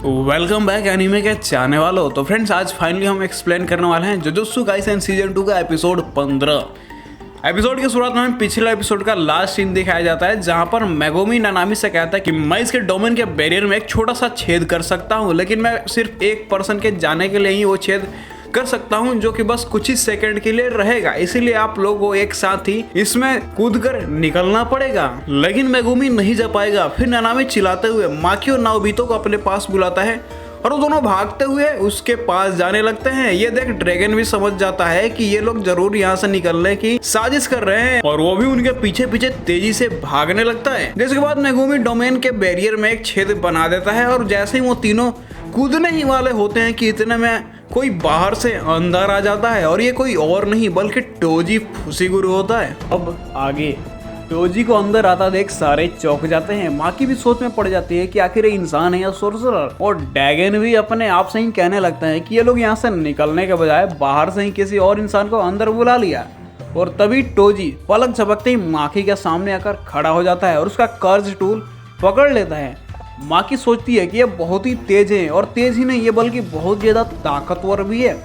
Welcome back anime के चाहने वालों। तो फ्रेंड्स, आज फाइनली हम एक्सप्लेन करने वाले हैं जुजुत्सु काइसेन सीजन 2 का एपिसोड 15। एपिसोड की शुरुआत में हमें पिछले एपिसोड का लास्ट सीन दिखाया जाता है, जहां पर मेगुमी नानामी से कहता है कि मैं इसके डोमेन के बैरियर में एक छोटा सा छेद कर सकता हूं, लेकिन मैं सिर्फ एक पर्सन के जाने के लिए ही वो छेद कर सकता हूं, जो कि बस कुछ ही सेकंड के लिए रहेगा। इसीलिए आप लोगों को एक साथ ही इसमें कूदकर निकलना पड़ेगा। लेकिन मेगुमी नहीं जा पाएगा। फिर नानामी चिल्लाते हुए माकी और नाओबितो को अपने पास बुलाता है और वो दोनों भागते हुए उसके पास जाने लगते हैं। ये देख ड्रैगन भी समझ जाता है कि ये लोग जरूर यहाँ से निकलने की साजिश कर रहे हैं और वो भी उनके पीछे पीछे तेजी से भागने लगता है। जिसके बाद मेगुमी डोमेन के बैरियर में एक छेद बना देता है और जैसे ही वो तीनों कूदने ही वाले होते हैं कि इतने में कोई बाहर से अंदर आ जाता है और ये कोई और नहीं बल्कि टोजी फुसिगुरु होता है। अब आगे टोजी को अंदर आता देख सारे चौंक जाते हैं। माकी भी सोच में पड़ जाती है कि आखिर ये इंसान है या सोर्सरर, और ड्रैगन भी अपने आप से ही कहने लगता है कि ये लोग यहाँ से निकलने के बजाय बाहर से ही किसी और इंसान को अंदर बुला लिया। और तभी टोजी पलक झपकते ही माकी के सामने आकर खड़ा हो जाता है और उसका कर्ज टूल पकड़ लेता है। माकी सोचती है कि ये बहुत ही तेज है, और तेज ही नहीं ये बल्कि बहुत ज्यादा ताकतवर भी है।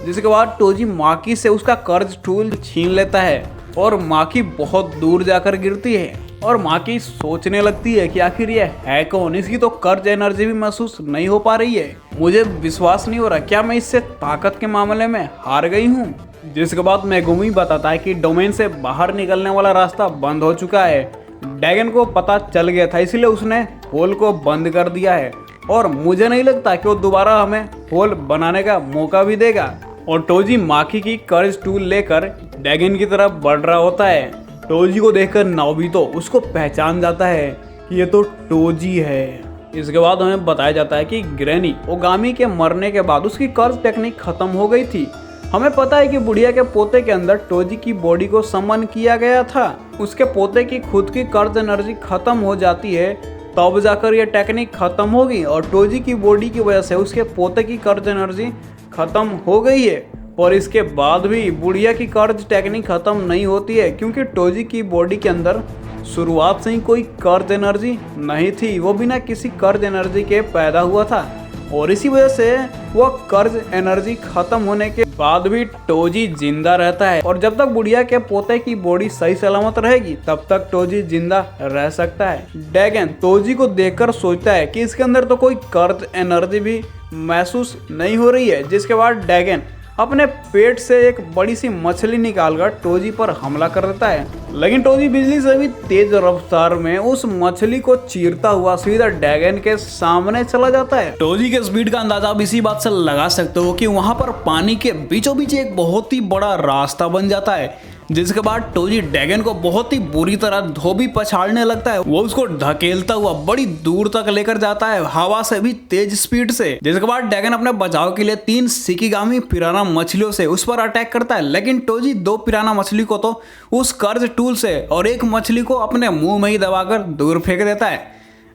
जिसके बाद टोजी माकी से उसका कर्ज टूल छीन लेता है और माकी बहुत दूर जाकर गिरती है। और माकी सोचने लगती है कि आखिर ये है कौन, इसकी तो कर्ज एनर्जी भी महसूस नहीं हो पा रही है। मुझे विश्वास नहीं हो रहा, क्या मैं इससे ताकत के मामले में हार गई हूँ। जिसके बाद मेगुमी बताता है कि डोमेन से बाहर निकलने वाला रास्ता बंद हो चुका है। ड्रैगन को पता चल गया था, इसलिए उसने होल को बंद कर दिया है और मुझे नहीं लगता कि वो दोबारा हमें होल बनाने का मौका भी देगा। और टोजी माकी की कर्ज टूल लेकर ड्रैगन की तरफ बढ़ रहा होता है। टोजी को देखकर नाओबितो उसको पहचान जाता है कि ये तो टोजी है। इसके बाद हमें बताया जाता है कि ग्रैनी ओगामी के मरने के बाद उसकी कर्ज टेक्निक खत्म हो गई थी। हमें पता है कि बुढ़िया के पोते के अंदर टोजी की बॉडी को समन किया गया था। उसके पोते की खुद की कर्ज एनर्जी खत्म हो जाती है, तब जाकर यह टेक्निक खत्म होगी। और टोजी की बॉडी की वजह से उसके पोते की कर्ज एनर्जी खत्म हो गई है। और इसके बाद भी बुढ़िया की कर्ज टेक्निक खत्म नहीं होती है, क्योंकि टोजी की बॉडी के अंदर शुरुआत से ही कोई कर्ज एनर्जी नहीं थी। वो बिना किसी कर्ज एनर्जी के पैदा हुआ था और इसी वजह से वो कर्ज एनर्जी खत्म होने के बाद भी टोजी जिंदा रहता है। और जब तक बुढ़िया के पोते की बॉडी सही सलामत रहेगी तब तक टोजी जिंदा रह सकता है। ड्रैगन टोजी को देखकर सोचता है कि इसके अंदर तो कोई कर्ज एनर्जी भी महसूस नहीं हो रही है। जिसके बाद ड्रैगन अपने पेट से एक बड़ी सी मछली निकालकर टोजी पर हमला कर देता है, लेकिन टोजी बिजली से भी तेज रफ्तार में उस मछली को चीरता हुआ सीधा ड्रैगन के सामने चला जाता है। टोजी के स्पीड का अंदाजा आप इसी बात से लगा सकते हो कि वहां पर पानी के बीचों बीच एक बहुत ही बड़ा रास्ता बन जाता है। जिसके बाद टोजी ड्रैगन को बहुत ही बुरी तरह धोबी पछाड़ने लगता है। वो उसको धकेलता हुआ बड़ी दूर तक लेकर जाता है, हवा से भी तेज स्पीड से। जिसके बाद ड्रैगन अपने बचाव के लिए 3 शिकिगामी पिराना मछलियों से उस पर अटैक करता है, लेकिन टोजी 2 पिराना मछली को तो उस कर्ज टूल से और एक मछली को अपने मुंह में ही दबाकर दूर फेंक देता है।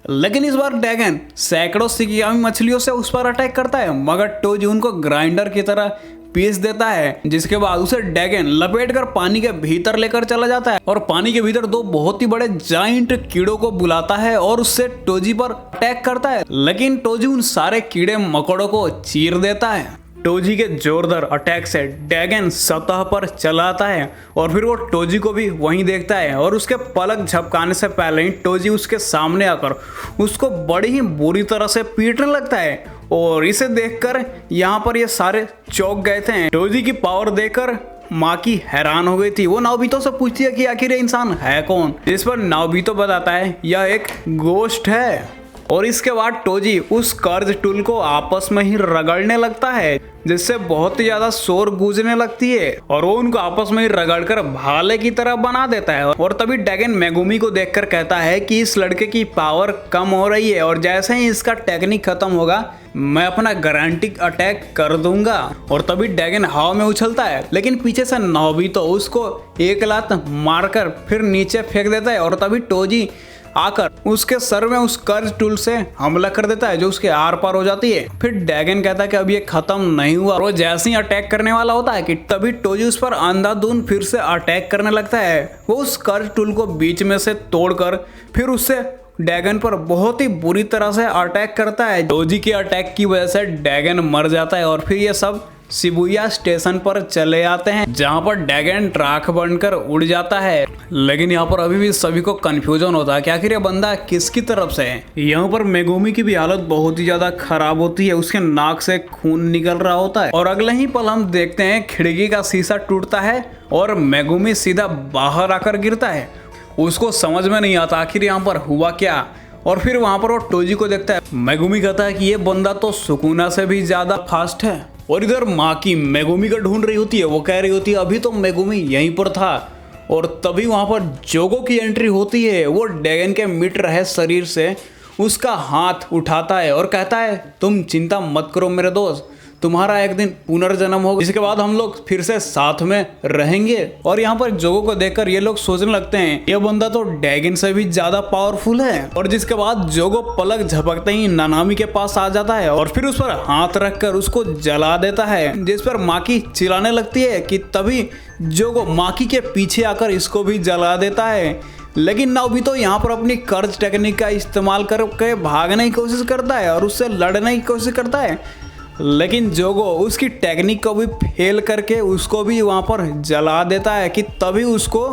लेकिन इस बार ड्रैगन सैकड़ों शिकिगामी मछलियों से उस पर अटैक करता है, मगर टोजी उनको ग्राइंडर की तरह पीस देता है। जिसके बाद उसे ड्रैगन लपेटकर पानी के भीतर लेकर चला जाता है और पानी के भीतर 2 बहुत ही बड़े जाइंट कीड़ों को बुलाता है और उससे टोजी पर अटैक करता है, लेकिन टोजी उन सारे कीड़े मकोड़ों को चीर देता है। टोजी के जोरदार अटैक से ड्रैगन सतह पर चला आता है और फिर वो टोजी को भी वहीं देखता है और उसके पलक झपकाने से पहले ही टोजी उसके सामने आकर उसको बड़ी ही बुरी तरह से पीटने लगता है। और इसे देखकर यहाँ पर ये सारे चौंक गए थे। टोजी की पावर देखकर माकी हैरान हो गई थी। वो नाओबितो से पूछती है कि आखिर ये इंसान है कौन, जिस पर नाओबितो बताता है यह एक गोश्ट है। और इसके बाद टोजी उस कर्ज टूल को आपस में ही रगड़ने लगता है, जिससे बहुत ही ज्यादा शोर गूंजने लगती है और वो उनको आपस में ही रगड़कर भाले की तरह बना देता है। और तभी ड्रैगन मेगुमी को देखकर कहता है कि इस लड़के की पावर कम हो रही है और जैसे ही इसका टेक्निक खत्म होगा मैं अपना गारंटी अटैक कर दूंगा। और तभी ड्रैगन हवा में उछलता है, लेकिन पीछे से नाओबितो उसको एक लात मारकर फिर नीचे फेंक देता है और तभी टोजी आकर उसके सर में उस कर्ज टूल से हमला कर देता है, जो उसके आर पार हो जाती है। फिर ड्रैगन कहता है कि अब ये खत्म नहीं हुआ। वो जैसे ही अटैक करने वाला होता है कि तभी टोजी उस पर अंधाधुंध फिर से अटैक करने लगता है। वो उस कर्ज टूल को बीच में से तोड़कर फिर उससे डैगन पर बहुत ही बुरी तरह से अटैक करता है। डोजी के अटैक की वजह से डैगन मर जाता है और फिर ये सब शिबुया स्टेशन पर चले आते हैं, जहां पर डैगन राख बनकर उड़ जाता है। लेकिन यहाँ पर अभी भी सभी को कंफ्यूजन होता है कि आखिर ये बंदा किसकी तरफ से है। यहाँ पर मेगुमी की भी हालत बहुत ही ज्यादा खराब होती है, उसके नाक से खून निकल रहा होता है और अगले ही पल हम देखते हैं खिड़की का शीशा टूटता है और मेगुमी सीधा बाहर आकर गिरता है। उसको समझ में नहीं आता आखिर यहाँ पर हुआ क्या, और फिर वहां पर वो टोजी को देखता है। मेगुमी कहता है कि ये बंदा तो सुकुना से भी ज्यादा फास्ट है। और इधर माँ की मेगुमी को ढूंढ रही होती है, वो कह रही होती है अभी तो मेगुमी यहीं पर था। और तभी वहां पर जोगो की एंट्री होती है। वो डैगन के मिट रहे शरीर से उसका हाथ उठाता है और कहता है तुम चिंता मत करो मेरे दोस्त, तुम्हारा एक दिन पुनर्जन्म होगा, इसके बाद हम लोग फिर से साथ में रहेंगे। और यहाँ पर जोगो को देखकर ये लोग सोचने लगते हैं ये बंदा तो डैगन से भी ज्यादा पावरफुल है। और जिसके बाद जोगो पलक झपकते ही नानामी के पास आ जाता है और फिर उस पर हाथ रखकर उसको जला देता है, जिस पर माकी चिल्लाने लगती है कि तभी जोगो माकी के पीछे आकर इसको भी जला देता है। लेकिन नाओबी तो यहाँ पर अपनी कर्ज टेक्निक का इस्तेमाल करके भागने की कोशिश करता है और उससे लड़ने की कोशिश करता है, लेकिन जोगो उसकी टेक्निक को भी फेल करके उसको भी वहाँ पर जला देता है कि तभी उसको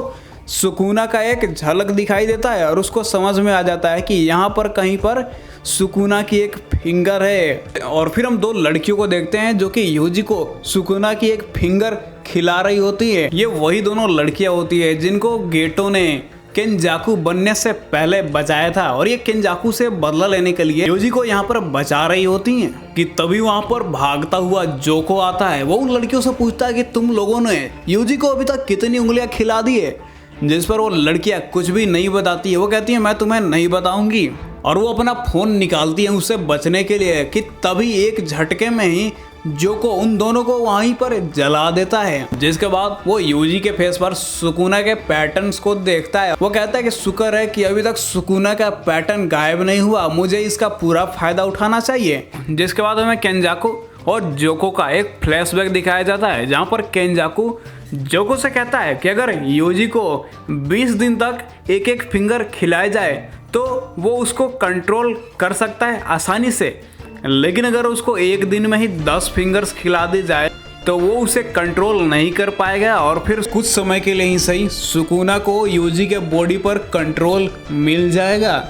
सुकुना का एक झलक दिखाई देता है और उसको समझ में आ जाता है कि यहाँ पर कहीं पर सुकुना की एक फिंगर है। और फिर हम दो लड़कियों को देखते हैं जो कि यूजी को सुकुना की एक फिंगर खिला रही होती है। ये वही दोनों लड़कियां होती है जिनको गेटो ने केंजाकू बनने से पहले बचाया था और ये केंजाकू से बदला लेने के लिए यूजी को यहाँ पर बचा रही होती हैं कि तभी वहाँ पर भागता हुआ जोको आता है। वो उन लड़कियों से पूछता है कि तुम लोगों ने यूजी को अभी तक कितनी उंगलियां खिला दी है, जिस पर वो लड़कियां कुछ भी नहीं बताती है। वो कहती है मैं तुम्हें नहीं बताऊंगी और वो अपना फोन निकालती है उससे बचने के लिए कि तभी एक झटके में ही जोको उन दोनों को वहीं पर जला देता है। जिसके बाद वो यूजी के फेस पर सुकुना के पैटर्न्स को देखता है। वो कहता है कि शुक्र है कि अभी तक सुकुना का पैटर्न गायब नहीं हुआ, मुझे इसका पूरा फायदा उठाना चाहिए। जिसके बाद हमें केंजाकू और जोको का एक फ्लैशबैक दिखाया जाता है, जहाँ पर केंजाकू जोको से कहता है कि अगर यूजी को 20 दिन तक एक एक फिंगर खिलाया जाए तो वो उसको कंट्रोल कर सकता है आसानी से, लेकिन अगर उसको एक दिन में ही 10 फिंगर्स खिला दी जाए तो वो उसे कंट्रोल नहीं कर पाएगा और फिर कुछ समय के लिए ही सही सुकुना को यूजी के बॉडी पर कंट्रोल मिल जाएगा।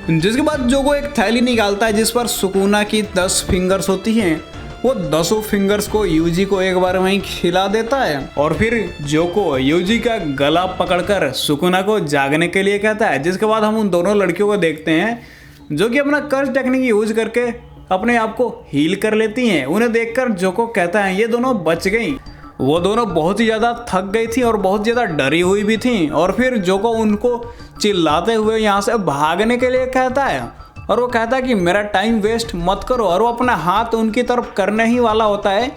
जिसके बाद जोको एक थैली निकालता है जिस पर सुकुना की 10 फिंगर्स होती हैं। वो 10 फिंगर्स को यूजी को एक बार वहीं खिला देता है और फिर जोको यूजी का गला पकड़कर सुकुना को जागने के लिए कहता है। जिसके बाद हम उन दोनों लड़कियों को देखते हैं जो कि अपना कर्ज टेक्निक यूज करके अपने आप को हील कर लेती हैं। उन्हें देखकर जोको कहता है ये दोनों बच गई। वो दोनों बहुत ही ज़्यादा थक गई थी और बहुत ज़्यादा डरी हुई भी थी और फिर जोको उनको चिल्लाते हुए यहाँ से भागने के लिए कहता है और वो कहता है कि मेरा टाइम वेस्ट मत करो और वो अपना हाथ उनकी तरफ करने ही वाला होता है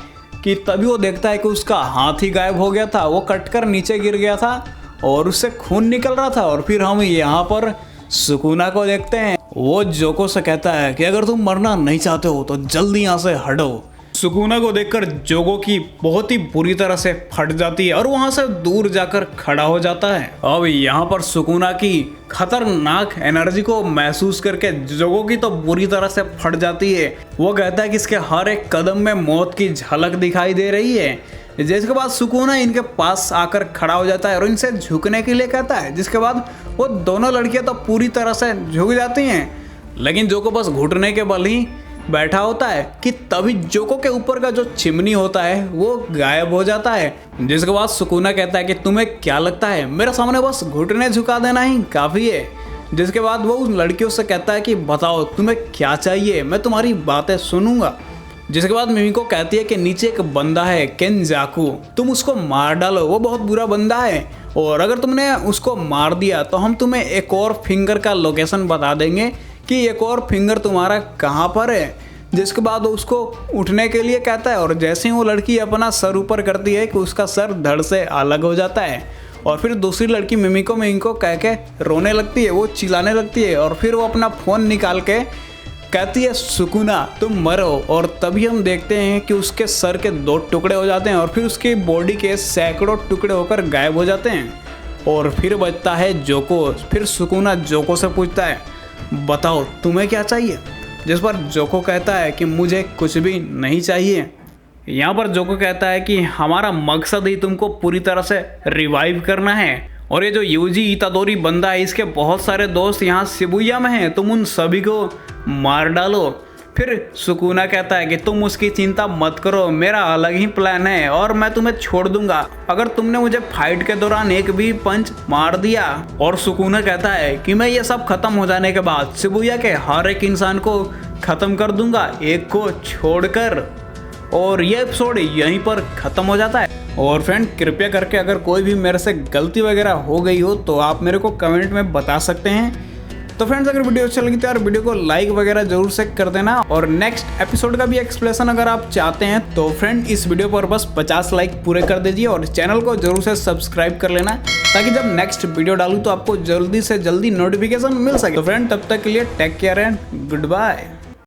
कि तभी वो देखता है कि उसका हाथ ही गायब हो गया था। वो कटकर नीचे गिर गया था और उससे खून निकल रहा था। और फिर हम यहाँ पर सुकुना को देखते हैं। वो जोको से कहता है कि अगर तुम मरना नहीं चाहते हो तो जल्दी यहाँ से हटो। सुकुना को देखकर जोगो की बहुत ही बुरी तरह से फट जाती है और वहां से दूर जाकर खड़ा हो जाता है। अब यहाँ पर सुकुना की खतरनाक एनर्जी को महसूस करके जोगो की तो बुरी तरह से फट जाती है। वो कहता है कि इसके हर एक कदम में मौत की झलक दिखाई दे रही है। जिसके बाद सुकुना इनके पास आकर खड़ा हो जाता है और इनसे झुकने के लिए कहता है। जिसके बाद वो दोनों लड़कियां तो पूरी तरह से झुक जाती हैं, लेकिन जोको बस घुटने के बल ही बैठा होता है कि तभी जोको के ऊपर का जो चिमनी होता है वो गायब हो जाता है। जिसके बाद सुकुना कहता है कि तुम्हें क्या लगता है मेरे सामने बस घुटने झुका देना ही काफ़ी है। जिसके बाद वो उन लड़कियों से कहता है कि बताओ तुम्हें क्या चाहिए, मैं तुम्हारी बातें सुनूंगा। जिसके बाद मिमिको कहती है कि नीचे एक बंदा है केंजाकू, तुम उसको मार डालो, वो बहुत बुरा बंदा है और अगर तुमने उसको मार दिया तो हम तुम्हें एक और फिंगर का लोकेशन बता देंगे कि एक और फिंगर तुम्हारा कहाँ पर है। जिसके बाद उसको उठने के लिए कहता है और जैसे ही वो लड़की अपना सर ऊपर करती है कि उसका सर धड़ से अलग हो जाता है और फिर दूसरी लड़की मिमिको कह के रोने लगती है, वो चिल्लाने लगती है और फिर वो अपना फ़ोन निकाल के कहती है सुकुना तुम मरो। और तभी हम देखते हैं कि उसके सर के 2 टुकड़े हो जाते हैं और फिर उसकी बॉडी के सैकड़ों टुकड़े होकर गायब हो जाते हैं और फिर बचता है जोको। फिर सुकुना जोको से पूछता है बताओ तुम्हें क्या चाहिए। जिस पर जोको कहता है कि मुझे कुछ भी नहीं चाहिए। यहाँ पर जोको कहता है कि हमारा मकसद ही तुमको पूरी तरह से रिवाइव करना है और ये जो यूजी इतादोरी बंदा है इसके बहुत सारे दोस्त यहाँ शिबुया में हैं, तुम उन सभी को मार डालो। फिर सुकुना कहता है कि तुम उसकी चिंता मत करो, मेरा अलग ही प्लान है और मैं तुम्हें छोड़ दूंगा अगर तुमने मुझे फाइट के दौरान एक भी पंच मार दिया। और सुकुना कहता है कि मैं ये सब खत्म हो जाने के बाद शिबुया के हर एक इंसान को खत्म कर दूंगा, एक को छोड़कर। और ये एपिसोड यहीं पर खत्म हो जाता है। और फ्रेंड कृपया करके अगर कोई भी मेरे से गलती वगैरह हो गई हो तो आप मेरे को कमेंट में बता सकते हैं। तो फ्रेंड्स अगर वीडियो अच्छा लगी तो यार वीडियो को लाइक वगैरह जरूर से कर देना और नेक्स्ट एपिसोड का भी एक्सप्लेनेशन अगर आप चाहते हैं तो फ्रेंड इस वीडियो पर बस 50 लाइक पूरे कर दीजिए और चैनल को जरूर से सब्सक्राइब कर लेना ताकि जब नेक्स्ट वीडियो डालूं तो आपको जल्दी से जल्दी नोटिफिकेशन मिल सके। तो फ्रेंड तब तक के लिए take care and good bye.